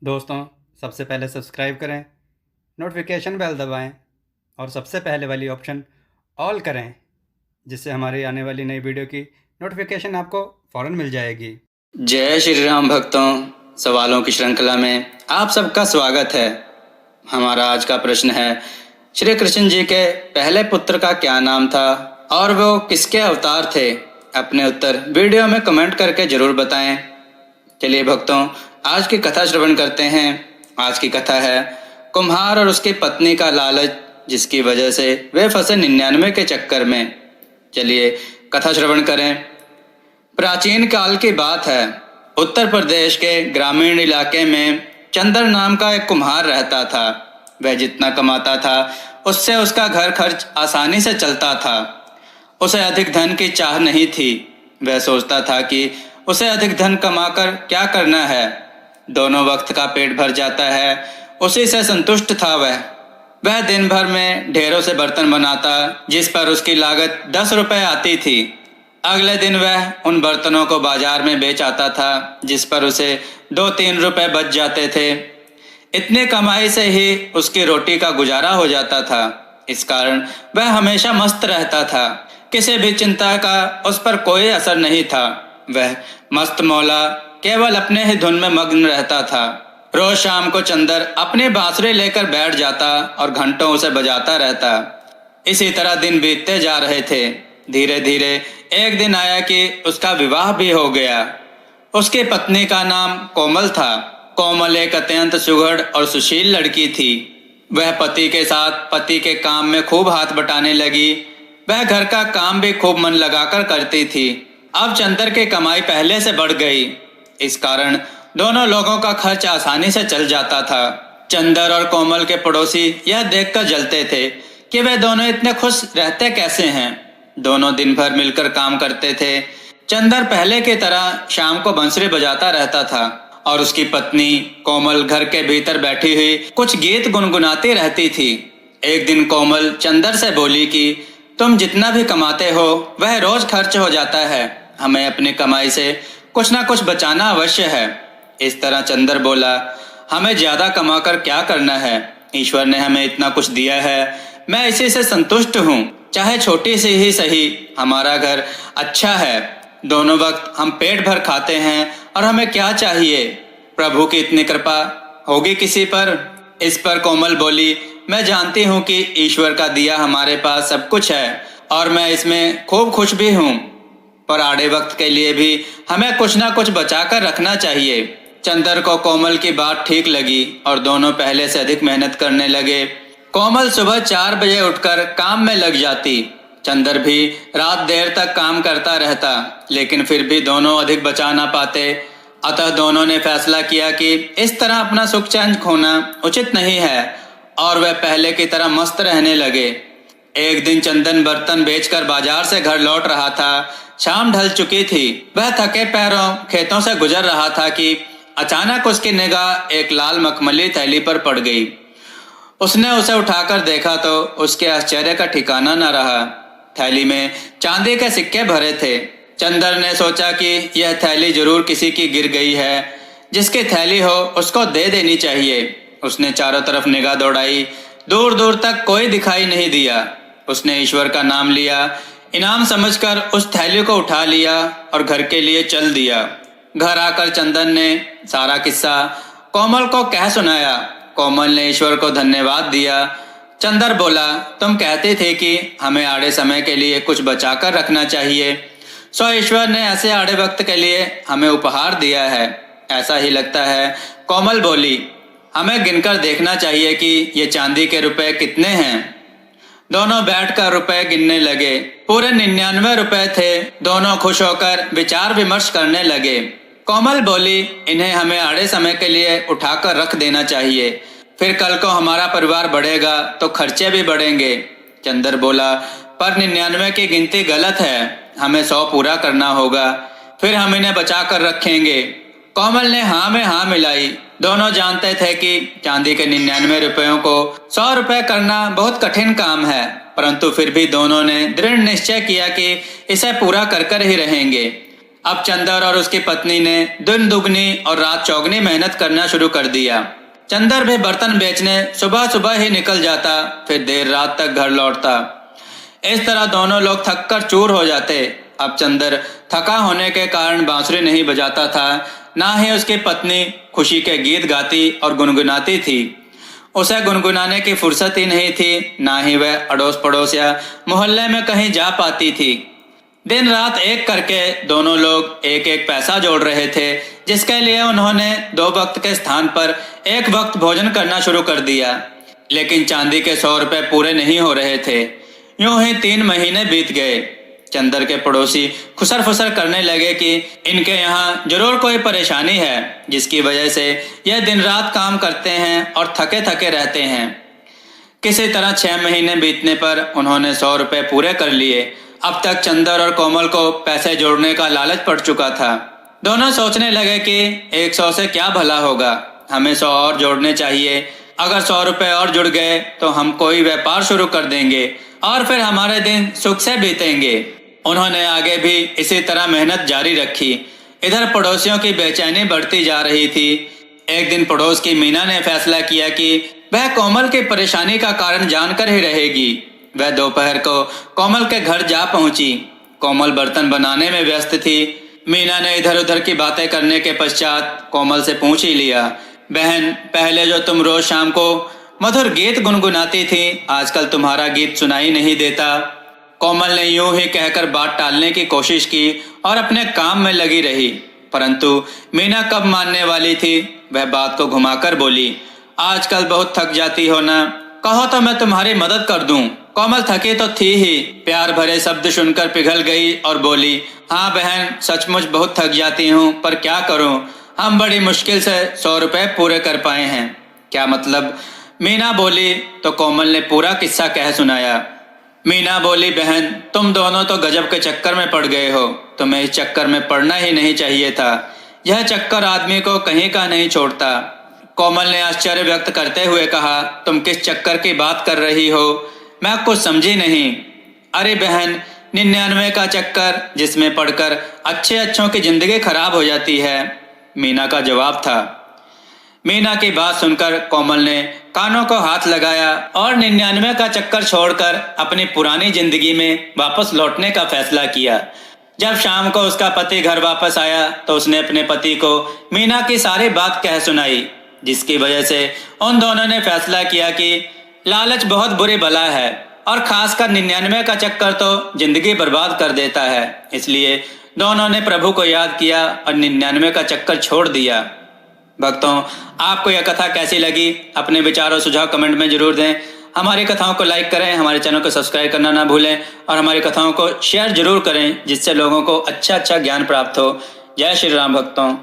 दोस्तों, सबसे पहले सब्सक्राइब करें, नोटिफिकेशन बेल दबाएं और सबसे पहले वाली ऑप्शन ऑल करें, जिससे हमारी आने वाली नई वीडियो की नोटिफिकेशन आपको फ़ौरन मिल जाएगी। जय श्री राम भक्तों, सवालों की श्रृंखला में आप सबका स्वागत है। हमारा आज का प्रश्न है, श्री कृष्ण जी के पहले पुत्र का क्या नाम था और वो किसके अवतार थे? अपने उत्तर वीडियो में कमेंट करके जरूर बताएं। चलिए भक्तों, आज की कथा श्रवण करते हैं। आज की कथा है कुम्हार और उसकी पत्नी का लालच, जिसकी वजह से वे फंसे 99 के चक्कर में। चलिए कथा श्रवण करें। प्राचीन काल की बात है। उत्तर प्रदेश के ग्रामीण इलाके में चंदर नाम का एक कुम्हार रहता था। वह जितना कमाता था उससे उसका घर खर्च आसानी से चलता था। उसे अधिक धन की चाह नहीं थी। वह सोचता था कि उसे अधिक धन कमाकर क्या करना है, दोनों वक्त का पेट भर जाता है, उसी से संतुष्ट था। वह दिन भर में ढेरों से बर्तन बनाता, जिस पर उसकी लागत 10 रुपए आती थी। अगले दिन वह उन बर्तनों को बाजार में बेच आता था, जिस पर उसे 2-3 रुपए बच जाते थे। इतनी कमाई से ही उसकी रोटी का गुजारा हो जाता था। इस कारण वह हमेशा मस्त रहता था। किसी भी चिंता का उस पर कोई असर नहीं था। वह मस्त मौला केवल अपने ही धुन में मग्न रहता था। रोज शाम को चंदर अपनी बांसुरी लेकर बैठ जाता और घंटों उसे बजाता रहता। इसी तरह दिन बीतते जा रहे थे। धीरे धीरे एक दिन आया कि उसका विवाह भी हो गया। उसकी पत्नी का नाम कोमल था। कोमल एक अत्यंत सुघड़ और सुशील लड़की थी। वह पति के साथ पति के काम में खूब हाथ बटाने लगी। वह घर का काम भी खूब मन लगाकर करती थी। अब चंदर की कमाई पहले से बढ़ गई। इस कारण दोनों लोगों का खर्च आसानी से चल जाता था। चंदर और कोमल के पड़ोसी यह देखकर जलते थे कि वे दोनों इतने खुश रहते कैसे हैं। दोनों दिन भर मिलकर काम करते थे। चंदर पहले की तरह शाम को बंसुरी बजाता रहता था और उसकी पत्नी कोमल घर के भीतर बैठी हुई कुछ गीत गुनगुनाती रहती थी। एक दिन कोमल चंदर से बोली कि तुम जितना भी कमाते हो वह रोज खर्च हो जाता है। हमें अपनी कमाई से कुछ ना कुछ बचाना अवश्य है। इस तरह चंदर बोला, हमें ज्यादा कमाकर क्या करना है? ईश्वर ने हमें इतना कुछ दिया है, मैं इसी से संतुष्ट हूँ। चाहे छोटी सी ही सही, हमारा घर अच्छा है। दोनों वक्त हम पेट भर खाते हैं और हमें क्या चाहिए? प्रभु की इतनी कृपा होगी किसी पर? इस पर कोमल बोली, मैं जानती हूँ कि ईश्वर का दिया हमारे पास सब कुछ है और मैं इसमें खूब खुश भी हूँ, पर आड़े वक्त के लिए भी हमें कुछ ना कुछ बचा कर रखना चाहिए। चंदर को कोमल की बात ठीक लगी और दोनों पहले से अधिक मेहनत करने लगे। कोमल सुबह 4 बजे उठकर काम में लग जाती। चंदर भी रात देर तक काम करता रहता, लेकिन फिर भी दोनों अधिक बचा ना पाते। अतः दोनों ने फैसला किया कि इस तरह अपना सुख चैन खोना उचित नहीं है और वह पहले की तरह मस्त रहने लगे। एक दिन चंदन बर्तन बेचकर बाजार से घर लौट रहा था। शाम ढल चुकी थी। वह थके पैरों खेतों से गुजर रहा था कि अचानक उसकी निगाह एक लाल मखमली थैली पर पड़ गई। उसने उसे उठाकर देखा तो उसके आश्चर्य का ठिकाना न रहा। थैली में चांदी के सिक्के भरे थे। चंदर ने सोचा कि यह थैली जरूर किसी की गिर गई है। जिसकी थैली हो उसको दे देनी चाहिए। उसने चारों तरफ निगाह दौड़ाई, दूर दूर तक कोई दिखाई नहीं दिया। उसने ईश्वर का नाम लिया। इनाम समझकर उस थैली को उठा लिया और घर के लिए चल दिया। घर आकर चंदन ने सारा किस्सा कोमल को कह सुनाया। कोमल ने ईश्वर को धन्यवाद दिया। चंदर बोला, तुम कहते थे कि हमें आड़े समय के लिए कुछ बचाकर रखना चाहिए, सो ईश्वर ने ऐसे आड़े वक्त के लिए हमें उपहार दिया है। ऐसा ही लगता है। कोमल बोली, हमें गिनकर देखना चाहिए कि ये चांदी के रुपए कितने हैं। दोनों बैठकर रुपए गिनने लगे। पूरे 99 रुपए थे। दोनों खुश होकर विचार विमर्श करने लगे। कोमल बोली, इन्हें हमें आड़े समय के लिए उठाकर रख देना चाहिए, फिर कल को हमारा परिवार बढ़ेगा तो खर्चे भी बढ़ेंगे। चंदर बोला, पर 99 की गिनती गलत है, हमें 100 पूरा करना होगा, फिर हम इन्हें बचा कर रखेंगे। कोमल ने हाँ में हाँ मिलाई। दोनों जानते थे कि चांदी के 99 रुपयों को 100 रुपए करना बहुत कठिन काम है, परंतु फिर भी दोनों ने दृढ़ निश्चय किया कि इसे पूरा कर कर ही रहेंगे। अब चंदर और उसकी पत्नी ने दिन दुगनी और रात चौगनी मेहनत करना शुरू कर दिया। चंदर भी बर्तन बेचने सुबह सुबह ही निकल जाता, फिर देर रात तक घर लौटता। इस तरह दोनों लोग थक कर चूर हो जाते। अब चंदर थका होने के कारण बांसुरी नहीं बजाता था, ना ही उसकी पत्नी खुशी के गीत गाती और गुनगुनाती थी। उसे गुनगुनाने की फुर्सत ही नहीं थी, ना ही वह अड़ोस पड़ोस या मोहल्ले में कहीं जा पाती थी। दिन रात एक करके दोनों लोग एक एक पैसा जोड़ रहे थे, जिसके लिए उन्होंने 2 वक्त के स्थान पर 1 वक्त भोजन करना शुरू कर दिया। लेकिन चांदी के 100 रुपए पूरे नहीं हो रहे थे। यूं ही 3 महीने बीत गए। चंदर के पड़ोसी खुसर फुसर करने लगे कि इनके यहाँ जरूर कोई परेशानी है, जिसकी वजह से यह दिन रात काम करते हैं और थके थके रहते हैं। किसी तरह 6 महीने बीतने पर उन्होंने 100 रुपए पूरे कर लिए। अब तक चंदर और कोमल को पैसे जोड़ने का लालच पड़ चुका था। दोनों सोचने लगे कि 100 से क्या भला होगा, हमें 100 और जोड़ने चाहिए। अगर 100 रुपए और जुड़ गए तो हम कोई व्यापार शुरू कर देंगे और फिर हमारे दिन सुख से बीतेंगे। उन्होंने आगे भी इसी तरह मेहनत जारी रखी। इधर पड़ोसियों की बेचैनी बढ़ती जा रही थी। एक दिन पड़ोस की मीना ने फैसला किया कि वह कोमल की परेशानी का कारण जानकर ही रहेगी। वह दोपहर को कोमल के घर जा पहुंची। कोमल बर्तन बनाने में व्यस्त थी। मीना ने इधर उधर की बातें करने के पश्चात कोमल से पूछ ही लिया, बहन, पहले जो तुम रोज शाम को मधुर गीत गुनगुनाती थी, आजकल तुम्हारा गीत सुनाई नहीं देता। कोमल ने यूं ही कहकर बात टालने की कोशिश की और अपने काम में लगी रही, परंतु मीना कब मानने वाली थी। वह बात को घुमाकर बोली, आजकल बहुत थक जाती हो ना, कहो तो मैं तुम्हारी मदद कर दूं। कोमल थकी तो थी ही, प्यार भरे शब्द सुनकर पिघल गई और बोली, हाँ बहन, सचमुच बहुत थक जाती हूँ, पर क्या करूँ, हम बड़ी मुश्किल से 100 रुपए पूरे कर पाए हैं। क्या मतलब? मीना बोली तो कोमल ने पूरा किस्सा कह सुनाया। मीना बोली, बहन, तुम दोनों तो गजब के चक्कर में पड़ गए हो। तुम्हें इस चक्कर में पड़ना ही नहीं चाहिए था। यह चक्कर आदमी को कहीं का नहीं छोड़ता। कोमल ने आश्चर्य व्यक्त करते हुए कहा, तुम किस चक्कर की बात कर रही हो? मैं कुछ समझी नहीं। अरे बहन, 99 का चक्कर, जिसमें पढ़कर अच्छों की जिंदगी खराब हो जाती है, मीना का जवाब था। मीना की बात सुनकर कोमल ने कानों को हाथ लगाया और 99 का चक्कर छोड़कर अपनी पुरानी जिंदगी में वापस लौटने का फैसला किया। जब शाम को उसका पति घर वापस आया तो उसने अपने पति को मीना की सारी बात कह सुनाई, जिसकी वजह से उन दोनों ने फैसला किया कि लालच बहुत बुरी बला है और खासकर 99 का चक्कर तो जिंदगी बर्बाद कर देता है। इसलिए दोनों ने प्रभु को याद किया और 99 का चक्कर छोड़ दिया। भक्तों, आपको यह कथा कैसी लगी? अपने विचार और सुझाव कमेंट में जरूर दें। हमारी कथाओं को लाइक करें, हमारे चैनल को सब्सक्राइब करना ना भूलें और हमारी कथाओं को शेयर जरूर करें, जिससे लोगों को अच्छा ज्ञान प्राप्त हो। जय श्री राम भक्तों।